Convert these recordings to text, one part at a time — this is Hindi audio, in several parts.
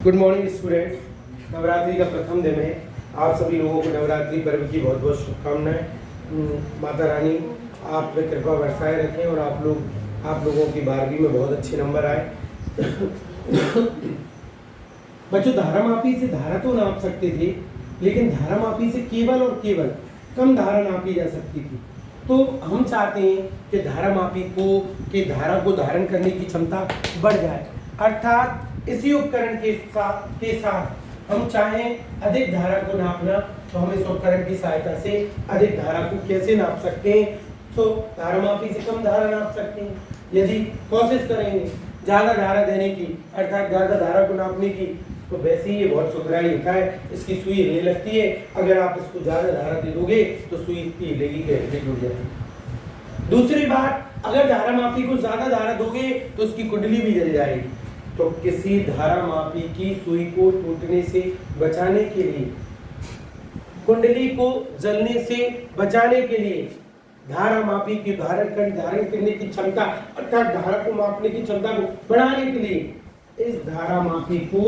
Good morning students. नवरात्रि का प्रथम दिन है। आप सभी लोगों को नवरात्रि पर्व की बहुत बहुत शुभकामनाएं। माता रानी आप पे कृपा बरसाए रखें और आप लोगों की 12वीं में बहुत अच्छे नंबर आए। बच्चों, धारा मापी से धारा तो नाप सकते थे, लेकिन धारा मापी से केवल और केवल कम धारा नापी जा सकती थी। तो हम चाहते हैं कि धारा मापी के धारा को धारण करने की क्षमता बढ़ जाए, अर्थात इसी उपकरण के साथ हम चाहें अधिक धारा को नापना, तो हम इस उपकरण की सहायता से अधिक धारा को कैसे नाप सकते हैं। तो धारा मापी से कम धारा नाप सकते हैं। यदि कोशिश करेंगे ज़्यादा धारा देने की, अर्थात ज़्यादा धारा को नापने की, तो वैसे ही ये बहुत सुधराई होता है। इसकी सुई हिलने लगती है। अगर आप इसको ज़्यादा धारा दे दोगे तो सुई इतनी हिलेगी कि हड्डी टूट जाएगी। दूसरी बात, अगर धारा मापी को ज़्यादा धारा दोगे तो उसकी कुंडली भी जल जाएगी। तो किसी धारा मापी की सुई को टूटने से बचाने के लिए, कुंडली को जलने से बचाने के लिए, धारा मापी की धारण करने की क्षमता, अर्थात धारा को मापने की क्षमता को बढ़ाने के लिए इस धारा मापी को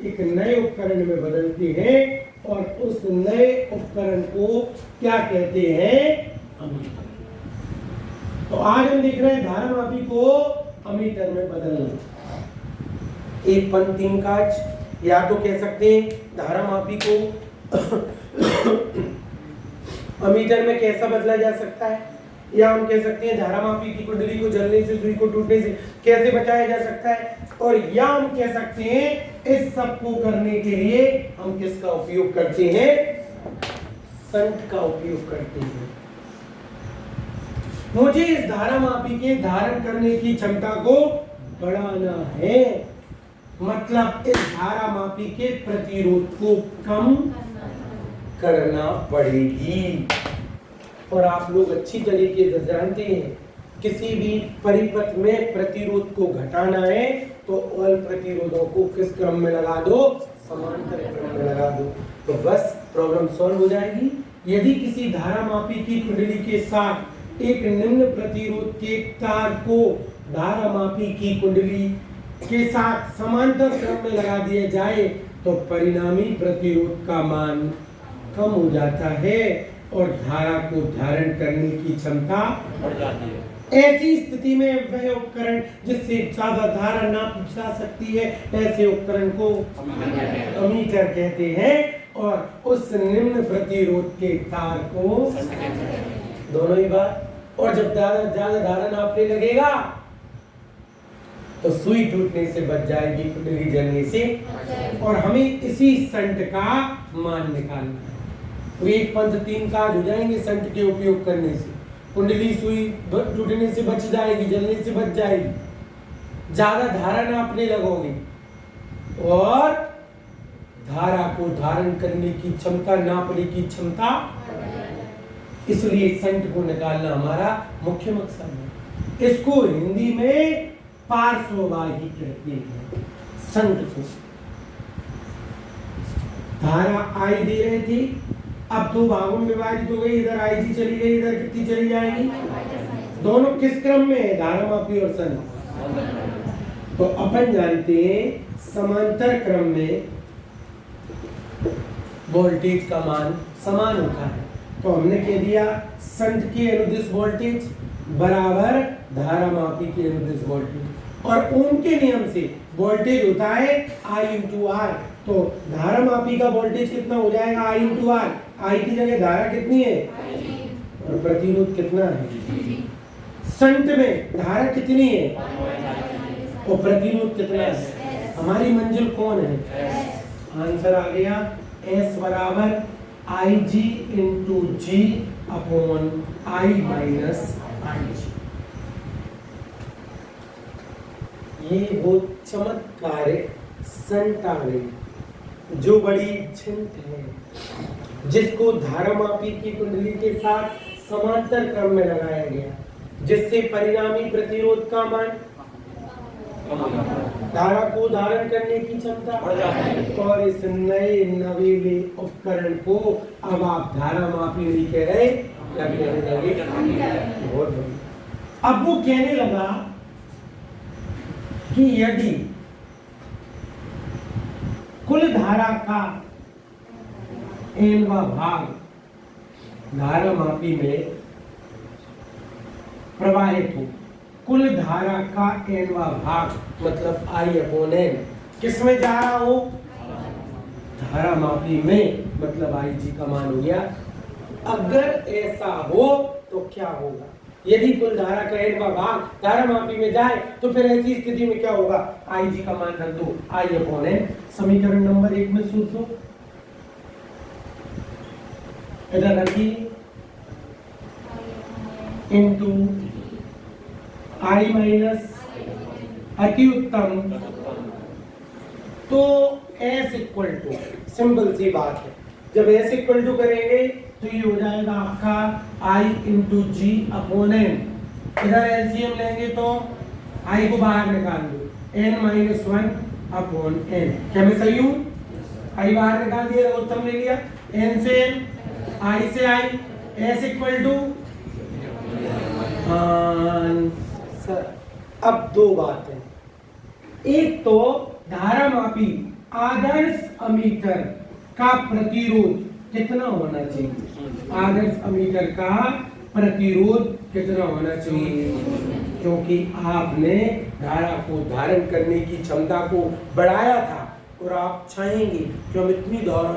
एक नए उपकरण में बदलते हैं और उस नए उपकरण को क्या कहते हैं? अमीटर। तो आज हम देख रहे हैं धारा मापी को अमीटर में बदलना। एक पंक्तिम काज, या तो कह सकते हैं धारा मापी को अमीटर में कैसा बदला जा सकता है, या हम कह सकते हैं धारा मापी की कुंडली को जलने से, सुई को टूटने से कैसे बचाया जा सकता है, और या हम कह सकते हैं इस सब को करने के लिए हम किसका उपयोग करते हैं? संट का उपयोग करते हैं। मुझे इस धारा मापी के धारण करने की क्षमता को बढ़ाना है, मतलब इस धारा मापी के प्रतिरोध को कम करना पड़ेगी। और आप लोग अच्छी तरीके से जानते हैं, किसी भी परिपथ में प्रतिरोध को घटाना है तो ऑल प्रतिरोधों को किस क्रम में लगा दो? समांतर क्रम में लगा दो, तो बस प्रॉब्लम सॉल्व हो जाएगी। यदि किसी धारा मापी की कुंडली के साथ एक निम्न प्रतिरोध के तार को धारा मापी की कुंडली के साथ समांतर क्रम में लगा दिया जाए तो परिणामी प्रतिरोध का मान कम हो जाता है और धारा को धारण करने की क्षमता बढ़ जाती है। ऐसी स्थिति में वह उपकरण जिससे ज्यादा धारा नापी जा सकती है, ऐसे उपकरण को अमीटर कहते हैं, और उस निम्न प्रतिरोध के तार को दोनों ही बात। और जब ज्यादा धारा नापने लगेगा तो सुई टूटने से बच जाएगी, कुंडली जलने से, और हमें इसी संट का मान निकालना है। तो एक पंथ तीन काज हो जाएंगे संट के उपयोग करने से। कुंडली सुई टूटने से बच जाएगी, जलने से बच जाएगी, ज्यादा धारा नापने लगोगे और धारा को धारण करने की क्षमता, नापने की क्षमता। इसलिए संट को निकालना हमारा मुख्य मकसद है। इसको हिंदी में पार्श्ववाही कहते हैं। संट को धारा आई दे रहे थे, अब दो भागों में विभाजित हो गई, इधर आई जी चली गई, इधर कितनी चली जाएगी? दोनों किस क्रम में है? धारा मापी और संट। तो अपन जानते हैं समांतर क्रम में वोल्टेज का मान समान होता है। तो हमने कह दिया संट की अनुदिश वोल्टेज बराबर धारा मापी की अनुदिश वोल्टेज, और ओम के नियम से वोल्टेज होता है I इंटू आर। तो धारा मापी का वोल्टेज कितना हो जाएगा? I into are. आई की जगह धारा कितनी है और प्रतिरोध कितना है? संट में धारा कितनी है और प्रतिरोध कितना है? हमारी मंजिल कौन है? आंसर आ गया S बराबर I G into G upon I minus I G. ये वो चमत्कारिक संट आ गई जो बड़ी झंट है, जिसको धारा मापी की कुंडली के साथ समांतर क्रम में लगाया गया, जिससे परिणामी प्रतिरोध का मान, धारा को धारण करने की क्षमता, और इस नए नवेले उपकरण को अब आप धारा मापी नहीं कह रहे, क्या कहने लगे? बहुत बढ़िया। अब वो कहने लगा कि यदि कुल धारा का nवां भाग धारा मापी में प्रवाहित हो। कुल धारा का nवां भाग मतलब I/N किस में जा रहा हो? धारा मापी में, मतलब IG का मान हो गया। अगर ऐसा हो तो क्या होगा? यदि कुल धारा का nवां भाग धारा मापी में जाए तो फिर ऐसी स्थिति में क्या होगा? IG का मान रख दो I/N। समीकरण नंबर 1 में सूत्र इधर रखिए, इंटू I माइनस अति उत्तम, तो S इक्वल टू, सिंपल सी बात है, जब S इक्वल टू करेंगे तो ये हो जाएगा आपका I into G upon N. इधर एलसीएम लेंगे तो I को बाहर निकाल दो, n माइनस 1 अपॉन n। क्या मैं सही हूँ? I बाहर निकाल दिया, उत्तम ले लिया, n से n, I से I, S इक्वल टू। अब दो बातें, एक तो धारा मापी आदर्श अमीटर का प्रतिरोध कितना होना चाहिए? आदर्श अमीटर का प्रतिरोध कितना होना चाहिए? क्योंकि आपने धारा को धारण करने की क्षमता को बढ़ाया था और आप चाहेंगे कि हम इतनी धारा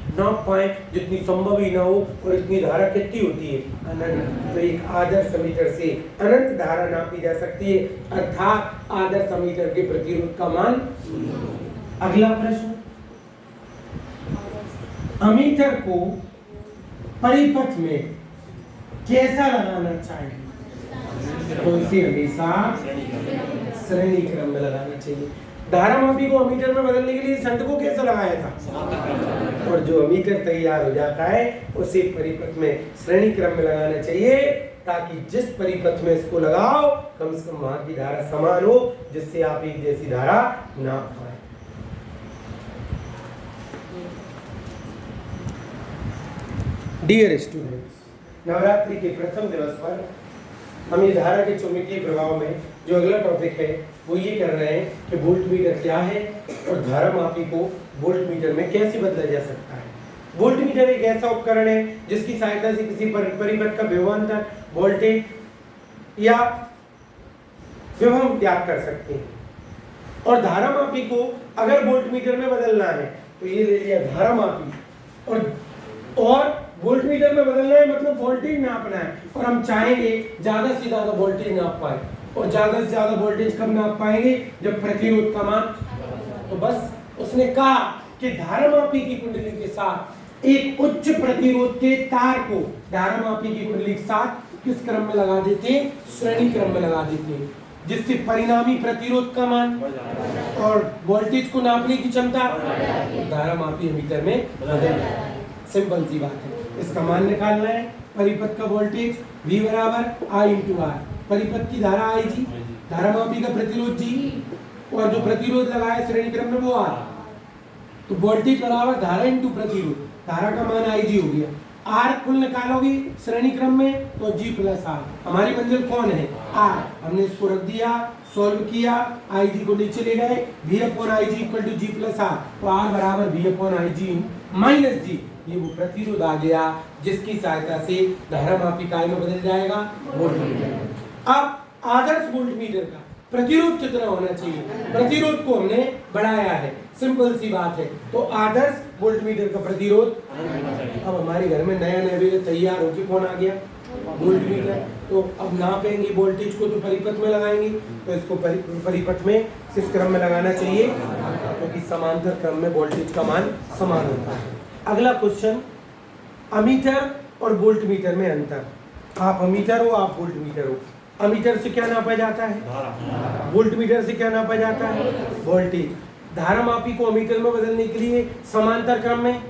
ना पाए जितनी संभव ही ना हो, और इतनी धारा कितनी होती है? अनंत। तो एक आदर्श अमीटर से अनंत धारा नापी जा सकती है, अर्थात आदर्श अमीटर के प्रतिरोध का मान। अगला प्रश्न, अमीटर को परिपथ में कैसा लगाना चाहिए? तो इसे हमेशा श्रेणी क्रम में लगाना चाहिए। धारा मापी को अमीटर में बदलने के लिए संट को कैसे लगाया था? और जो अमीटर तैयार हो जाता है उसे परिपथ में श्रेणी क्रम में लगाना चाहिए, ताकि जिस परिपथ में इसको लगाओ कम से कम वहां की धारा समान हो, जिससे आप एक जैसी धारा नाप पाए। डियर स्टूडेंट्स, नवरात्रि के प्रथम दिवस पर हम ये धारा के चुंबकीय प्रभाव में जो अगला टॉपिक है वो ये कर रहे हैं कि वोल्टमीटर क्या है और धारा मापी को वोल्टमीटर में कैसे बदला जा सकता है। वोल्टमीटर एक ऐसा उपकरण है जिसकी सहायता से किसी परिपथ का विभवांतर, वोल्टेज या विभव ज्ञात कर सकते हैं। और धारा मापी को अगर वोल्टमीटर में बदलना है तो ये ले लिया धारा मापी, और वोल्टमीटर में बदलना है मतलब वोल्टेज नापना है, और हम चाहेंगे ज्यादा से ज्यादा वोल्टेज नाप पाए। और ज्यादा से ज्यादा वोल्टेज कब नाप पाएंगे? जब प्रतिरोध का मान। तो बस उसने कहा कि धारा मापी की कुंडली के साथ एक उच्च प्रतिरोध के तार को धारा मापी की कुंडली के साथ किस क्रम में लगा देते हैं? श्रेणी क्रम में लगा देते हैं, जिससे परिणामी प्रतिरोध का मान और वोल्टेज को नापने की क्षमता धारा मापी अमीटर में बदल जाता है। सिंपल सी बात है। इसका मान निकालना है, परिपथ का वोल्टेज V बराबर I इंटू R, परिपथ की धारा IG, धारा मापी का प्रतिरोध G, और जो प्रतिरोध लगाया श्रेणी क्रम में वो R। तो वोल्टेज बराबर धारा इंटू प्रतिरोध, धारा का मान IG हो गया, R कुल निकालोगे श्रेणी क्रम में तो G प्लस R। हमारी मंजिल कौन है? R। हमने इसको रख दिया, सॉल्व किया, IG को नीचे ले गए, V upon IG equal to G plus R, तो R बराबर V upon IG minus G। ये वो प्रतिरोध आ गया जिसकी सहायता से धारा मापी काय में बदल जाएगा? वोल्टमीटर। अब आदर्श वोल्टमीटर का प्रतिरोध कितना होना चाहिए? प्रतिरोध को हमने बढ़ाया है, सिंपल सी बात है। तो आदर्श वोल्टमीटर का प्रतिरोध, अब हमारे घर में नया नैवेद्य तैयार होकर कौन आ गया? वोल्टमीटर। तो अब नापेंगे वोल्टेज को तो परिपथ में लगाएंगे, तो इसको परिपथ में किस क्रम में लगाना चाहिए? क्योंकि समांतर क्रम में वोल्टेज का मान समान होता है। अगला क्वेश्चन, अमीटर और वोल्टमीटर में अंतर। आप अमीटर हो, आप वोल्टमीटर हो। अमीटर से क्या नापा जाता है? वोल्टमीटर से क्या नापा जाता है? वोल्टेज। धारा मापी को अमीटर में बदलने के लिए समांतर क्रम में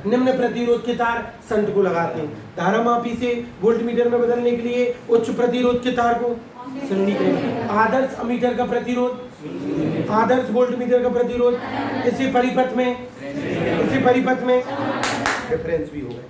निम्न प्रतिरोध के तार संट को लगाते हैं। धारा मापी से वोल्टमीटर में बदलने के लिए उच्च प्रतिरोध के तार को श्रेणी क्रम। आदर्श अमीटर का प्रतिरोध, आदर्श वोल्टमीटर का प्रतिरोध इसी परिपथ में डिफरेंस भी होगा।